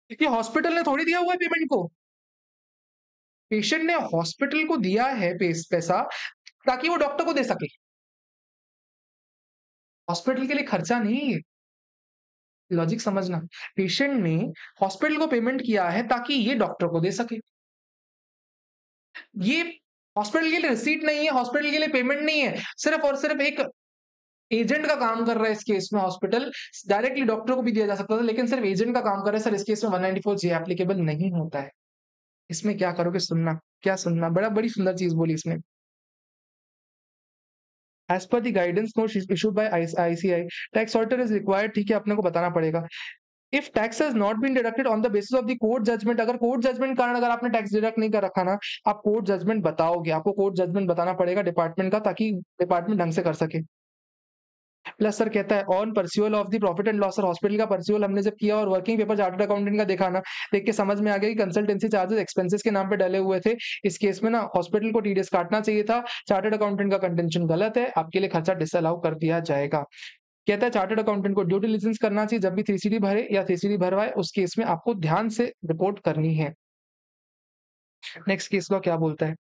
A: क्योंकि हॉस्पिटल ने थोड़ी दिया हुआ है पेमेंट को। पेशेंट ने हॉस्पिटल को दिया है पैसा ताकि वो डॉक्टर को दे सके, हॉस्पिटल के लिए खर्चा नहीं है। लॉजिक समझना, पेशेंट ने हॉस्पिटल को पेमेंट किया है ताकि ये डॉक्टर को दे सके। ये हॉस्पिटल के लिए रिसीट नहीं है, हॉस्पिटल के लिए पेमेंट नहीं है, सिर्फ और सिर्फ एक एजेंट का काम कर रहा है इस केस में। हॉस्पिटल डायरेक्टली डॉक्टर को भी दिया जा सकता था, लेकिन सिर्फ एजेंट का काम कर रहा है। सर इस केस में 194J एप्लीकेबल नहीं होता है। इसमें क्या करोगे, सुनना, क्या सुनना, बड़ी सुंदर चीज बोली इसमें। As per the guidance note issued by ICAI, tax auditor is required, ठीक है, अपने को बताना पड़ेगा। If tax has not been deducted on the basis of the court judgement, अगर कोर्ट जजमेंट कारण अगर आपने टैक्स डिडक्ट नहीं कर रखा ना, आप कोर्ट जजमेंट बताओगे, आपको कोर्ट जजमेंट बताना पड़ेगा डिपार्टमेंट का, ताकि डिपार्टमेंट ढंग से कर सके। प्लस सर कहता है on perusal of the profit and loss, sir hospital का परस्यूअल हमने जब किया और वर्किंग पेपर चार्टर्ड अकाउंटेंट का देखा ना, देख के समझ में आ गया कि कंसल्टेंसी चार्जेस एक्सपेंसेस के नाम पे डले हुए थे। इस केस में ना हॉस्पिटल को टीडीएस काटना चाहिए था, चार्टर्ड अकाउंटेंट का कंटेंशन गलत है, आपके लिए खर्चा डिसअलाउ कर दिया जाएगा। कहता है चार्टर्ड अकाउंटेंट को ड्यू डिलिजेंस करना चाहिए, जब भी 3CD भरे या 3CD भरवाए उस केस में आपको ध्यान से रिपोर्ट करनी है। नेक्स्ट केस लॉ क्या बोलता है,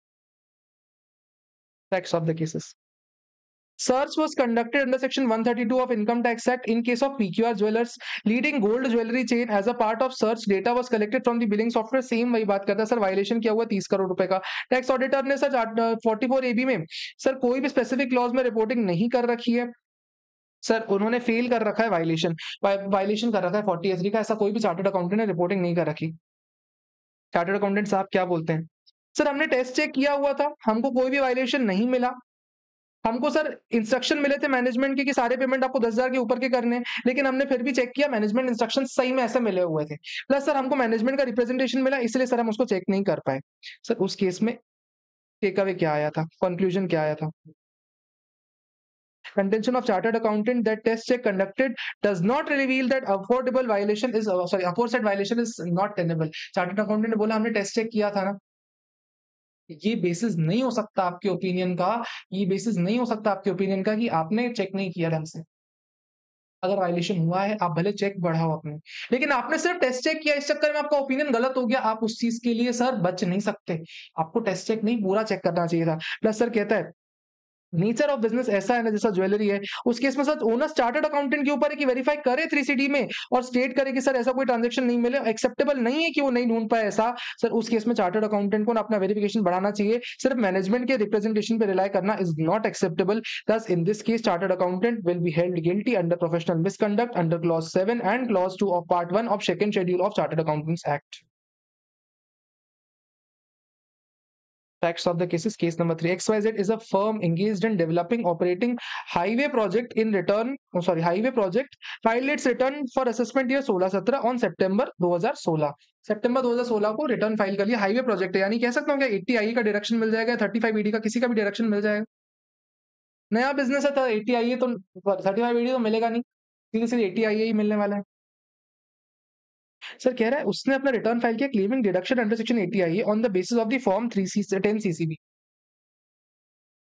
A: facts of the cases. Search was conducted under section 132 of Income Tax Act in case of PQR jewelers leading gold jewelry chain as a part of search data was collected from the billing software। Same वही बात करता है sir, violation किया हुआ 30 करोड़ रुपए का। Tax auditor ने sir 44AB में सर कोई भी स्पेसिफिक क्लॉज में रिपोर्टिंग नहीं कर रखी है, सर उन्होंने फेल कर रखा है, वायलेशन कर रखा है 40A3 का, ऐसा कोई भी चार्टर्ड अकाउंटेंट ने रिपोर्टिंग नहीं कर रखी। चार्टर्ड अकाउंटेंट साहब क्या बोलते हैं, सर हमने टेस्ट चेक किया हुआ था, हमको कोई भी वायलेशन नहीं मिला, हमको सर इंस्ट्रक्शन मिले थे मैनेजमेंट के कि सारे पेमेंट आपको 10,000 के ऊपर के करने हैं, लेकिन हमने फिर भी चेक किया मैनेजमेंट इंस्ट्रक्शन सही में ऐसे मिले हुए थे, प्लस सर हमको मैनेजमेंट का रिप्रेजेंटेशन मिला, इसलिए सर हम उसको चेक नहीं कर पाए। सर उस केस में टेक अवे क्या आया था, कंक्लूजन क्या आया था, contention of chartered accountant that test check conducted does not reveal that aforesaid violation is not tenable। Chartered accountant ने बोला हमने टेस्ट चेक किया था ना, ये बेसिस नहीं हो सकता आपके ओपिनियन का, ये बेसिस नहीं हो सकता आपके ओपिनियन का कि आपने चेक नहीं किया ढंग से। अगर वायलेशन हुआ है आप भले चेक बढ़ाओ अपने, लेकिन आपने सिर्फ टेस्ट चेक किया, इस चक्कर में आपका ओपिनियन गलत हो गया, आप उस चीज के लिए सर बच नहीं सकते, आपको टेस्ट चेक नहीं पूरा चेक करना चाहिए था। प्लस सर कहता है नेचर ऑफ बिजनेस ऐसा है ना, जैसा ज्वेलरी है उस केस में सर ओनर चार्टर्ड अकाउंटेंट के ऊपर है कि वेरीफाई करे 3CD में और स्टेट करे कि सर ऐसा कोई ट्रांजैक्शन नहीं मिले, एक्सेप्टेबल नहीं है कि वो नहीं ढूंढ पाए ऐसा, सर उस केस में चार्टर्ड अकाउंटेंट को ना अपना वेरिफिकेशन बढ़ाना चाहिए, सिर्फ मैनेजमेंट के रिप्रेजेंटेशन पे रिलाई करना is not acceptable. Thus in this case chartered accountant will be held guilty under professional misconduct under clause 7 and clause 2 of part 1 of second schedule of chartered accountants act. Facts of the cases. Case number 3. XYZ is a firm engaged in developing, operating highway project in return. Highway project filed its return for assessment year 16-17 on September 2016। सितंबर 2016 को return file कर लिया, highway project है, यानी कह सकता हूँ क्या 80IE का डायरेक्शन मिल जाएगा, 35ED का किसी का भी डायरेक्शन मिल जाएगा। नया बिजनेस है तो 80IE तो 35ED तो मिलेगा नहीं, सीधे सीधे 80IE ही मिलने वाला है। सर कह रहा है उसने अपना रिटर्न फाइल किया claiming deduction under section 80IE on the basis of the form 10CCB।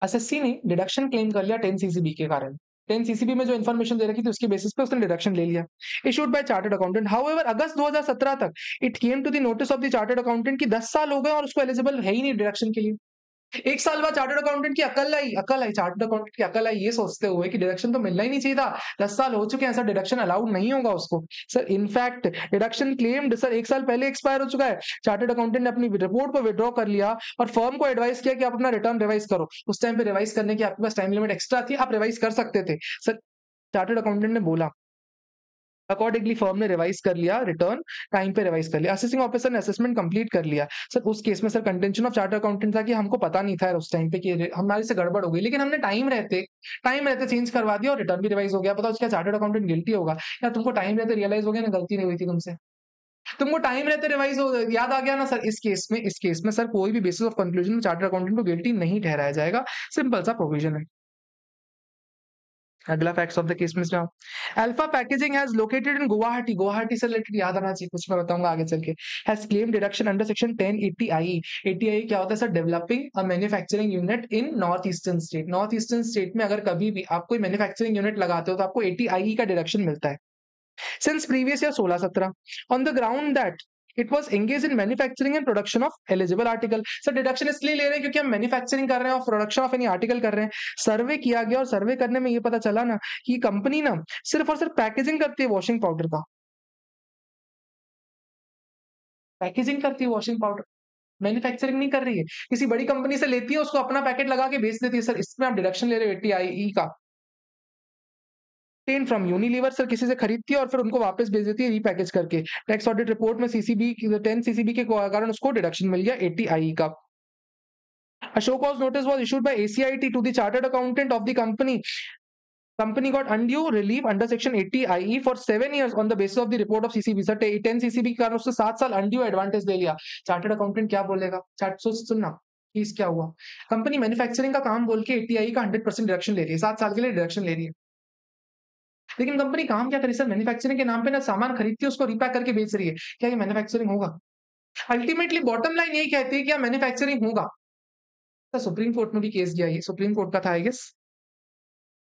A: SSC ने डिडक्शन क्लेम कर लिया 10CCB के कारण, 10CCB में जो इन्फॉर्मेशन दे रखी थी उसके बेसिस पे उसने डिडक्शन ले लिया। Issued by chartered accountant, however August 2017 तक it came to the notice of the chartered accountant कि 10 साल हो गए और उसको एलिजिबल है ही नहीं डिडक्शन के लिए। 1 साल बाद चार्टर्ड अकाउंटेंट की अकल आई चार्टर्ड अकाउंटेंट की अकल आई ये सोचते हुए कि डिडक्शन तो मिलना ही नहीं चाहिए था। 10 साल हो चुके हैं, सर डिडक्शन अलाउड नहीं होगा उसको। Sir in fact deduction claimed sir 1 साल पहले एक्सपायर हो चुका है। चार्टर्ड अकाउंटेंट ने अपनी रिपोर्ट को विथड्रॉ कर लिया और फर्म को एडवाइस किया कि आप अपना रिटर्न रिवाइज करो। उस टाइम पे रिवाइज करने की आपके पास टाइम लिमिट एक्स्ट्रा थी, आप रिवाइज कर सकते थे। सर चार्टर्ड अकाउंटेंट ने बोला, अकॉर्डिंगली फर्म ने रिवाइज कर लिया, रिटर्न टाइम पे रिवाइज कर लिया। असेसिंग ऑफिसर ने असेसमेंट कंप्लीट कर लिया। सर उस केस में sir contention of chartered accountant था कि हमको पता नहीं था यार उस टाइम पे कि हमारे से गड़बड़ हो गई, लेकिन हमने टाइम रहते चेंज करवा दिया और रिटर्न भी रिवाइज हो गया। बताओ क्या चार्टर्ड अकाउंटेंट गिल्टी होगा? या तुमको टाइम रहते रियलाइज हो गया ना गलती नहीं हुई थी तुमसे, तुमको टाइम रहते रिवाइज हो याद आ गया ना सर। इस केस में सर कोई भी बेसिस ऑफ कंक्लूजन में चार्टर्ड अकाउंटेंट को गिल्टी नहीं ठहराया जाएगा। सिंपल सा प्रोविजन है। अगला फैक्ट्स ऑफ द केस में जाओ। Alpha packaging has located in Guwahati से रिलेटेड याद आना चाहिए, कुछ मैं बताऊंगा आगे चल के। Has claim deduction under section 1080 आई। 80 आई क्या होता है sir? Developing a manufacturing unit in north eastern state में अगर कभी भी आप कोई मैन्युफैक्चरिंग यूनिट लगाते हो तो आपको 80 आई का डिडक्शन मिलता है। Since previous year 16-17 on the ground that it was engage in manufacturing and production of eligible article. Sir deduction इसलिए ले रहे हैं क्योंकि हम मैन्युफैक्चरिंग कर रहे हैं और प्रोडक्शन ऑफ एनी आर्टिकल कर रहे हैं। सर्वे किया गया और सर्वे करने में ये पता चला ना कि कंपनी ना सिर्फ और सिर्फ पैकेजिंग करती है वॉशिंग पाउडर का, पैकेजिंग करती है वॉशिंग पाउडर, मैन्युफैक्चरिंग नहीं कर रही है। किसी बड़ी कंपनी से लेती है, उसको अपना पैकेट लगा के बेच देती है। सर इसमें आप डिडक्शन ले रहे हो 80 आई का। टेन फ्रॉम यूनिलीवर सर किसी से खरीदती है और फिर उनको वापस भेज देती है रीपैकेज करके। टैक्स ऑडिट रिपोर्ट में सीसीबी 10 सीसीबी के कारण उसको डिडक्शन मिल गया 80 आई का। A show cause notice was issued by ACIT to the chartered accountant of the company. Company got undue relief under section 80 IE for 7 years on the basis of the report of CCB. Sir 10 CCB के कारण उससे 7 साल undue advantage दे लिया। Chartered accountant क्या बोलेगा? सुनना case क्या हुआ। कंपनी मैन्युफैक्चरिंग का काम बोल के 80 आई का 100% डिडक्शन ले रही है, 7 साल के लिए डिडक्शन ले रही है। लेकिन कंपनी काम क्या करे सर? मैन्युफैक्चरिंग के नाम पे ना सामान खरीदती है, उसको रिपैक करके बेच रही है। क्या ये मैन्युफैक्चरिंग होगा? अल्टीमेटली बॉटम लाइन यही कहती है कि मैन्युफैक्चरिंग होगा। तो सुप्रीम कोर्ट में भी केस गया, ये सुप्रीम कोर्ट का था आई गेस।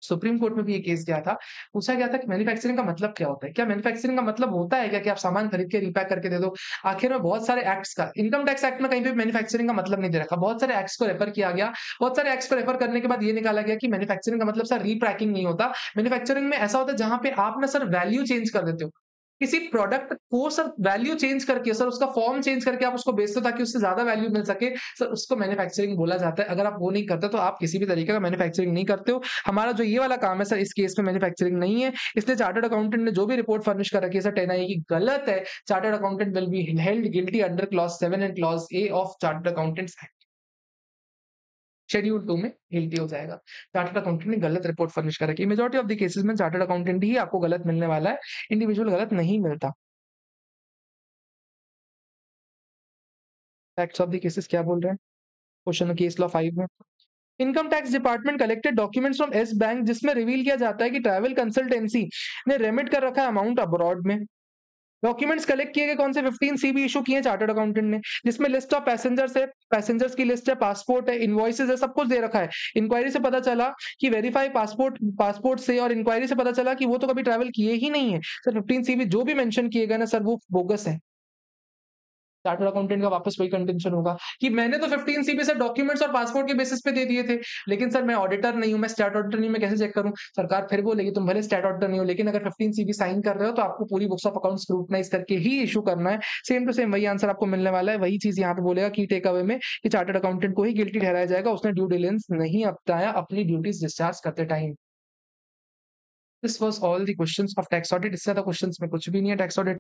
A: सुप्रीम कोर्ट में भी ये केस गया था। पूछा गया था कि मैन्युफैक्चरिंग का मतलब क्या होता है? क्या मैन्युफैक्चरिंग का मतलब होता है क्या कि आप सामान खरीद के रिपैक करके दे दो? आखिर में बहुत सारे एक्ट्स का, इनकम टैक्स एक्ट में कहीं पे मैन्युफैक्चरिंग का मतलब नहीं दे रखा। बहुत सारे एक्ट्स को रेफर किया गया। बहुत सारे एक्ट्स को रेफर करने के बाद ये निकाला गया कि मैन्युफैक्चरिंग का मतलब सर रीपैकिंग नहीं होता। मैन्युफैक्चरिंग में ऐसा होता है जहां पे आप ना सर वैल्यू चेंज कर देते हो। किसी प्रोडक्ट को सर वैल्यू चेंज करके, सर उसका फॉर्म चेंज करके आप उसको बेचते हो ताकि उससे ज्यादा वैल्यू मिल सके। सर उसको मैन्युफैक्चरिंग बोला जाता है। अगर आप वो नहीं करते तो आप किसी भी तरीके का मैन्युफैक्चरिंग नहीं करते हो। हमारा जो ये वाला काम है सर, इस केस में मैन्युफैक्चरिंग नहीं है। इसलिए चार्टर्ड अकाउंटेंट ने जो भी रिपोर्ट फर्निश कर रखी है सर 10 आई की गलत है। Chartered accountant will be held guilty under clause 7 and clause A of chartered accountants act. Schedule 2 में गिल्टी हो जाएगा। चार्टर्ड अकाउंटेंट ने गलत रिपोर्ट फर्निश कर रखी है। मेजॉरिटी ऑफ द केसेस में चार्टर्ड अकाउंटेंट ही आपको गलत मिलने वाला है, इंडिविजुअल गलत नहीं मिलता। फैक्ट्स ऑफ द केसेस क्या बोल रहे हैं? क्वेश्चन केस लॉ 5 में income tax department collected documents from S bank जिसमें रिवील किया जाता है कि ट्रैवल कंसल्टेंसी ने रेमिट कर रखा है अमाउंट अब्रॉड में। डॉक्यूमेंट्स कलेक्ट किए गए कौन से? 15 सीबी इशू किए चार्टर्ड अकाउंटेंट ने, जिसमें लिस्ट ऑफ पैसेंजर्स है, पैसेंजर्स की लिस्ट है, पासपोर्ट है, इनवॉइसेस है, सब कुछ दे रखा है। इंक्वायरी से पता चला कि वेरीफाई पासपोर्ट से, और इंक्वायरी से पता चला कि वो तो कभी ट्रैवल किए ही नहीं है। सर 15 सीबी जो भी मेंशन किए गए ना सर वो बोगस है। चार्टर्ड अकाउंटेंट का वापस वही कंटेंशन होगा कि मैंने तो 15 सीबी से डॉक्यूमेंट्स और पासपोर्ट के बेसिस पे दे दिए थे, लेकिन सर मैं ऑडिटर नहीं हूं, मैं स्टैट ऑडिटर नहीं हूं, मैं कैसे चेक करूं? सरकार फिर बोलेगी तुम भले स्टैट ऑडिटर नहीं हो, लेकिन अगर 15 सीबी साइन कर रहे हो तो आपको पूरी बुक्स ऑफ अकाउंट स्क्रूटनाइज करके ही इशू करना है। सेम टू सेम वही आंसर आपको मिलने वाला है। वही चीज यहाँ पे बोलेगा की टेक अवे में कि चार्टर्ड अकाउंटेंट को ही गिल्टी ठहराया जाएगा, उसने ड्यू डिलिजेंस नहीं अपनाया अपनी ड्यूटीज डिस्चार्ज करते time. This was all the questions of tax audit. इससे ज्यादा क्वेश्चंस में कुछ भी नहीं है टैक्स ऑडिट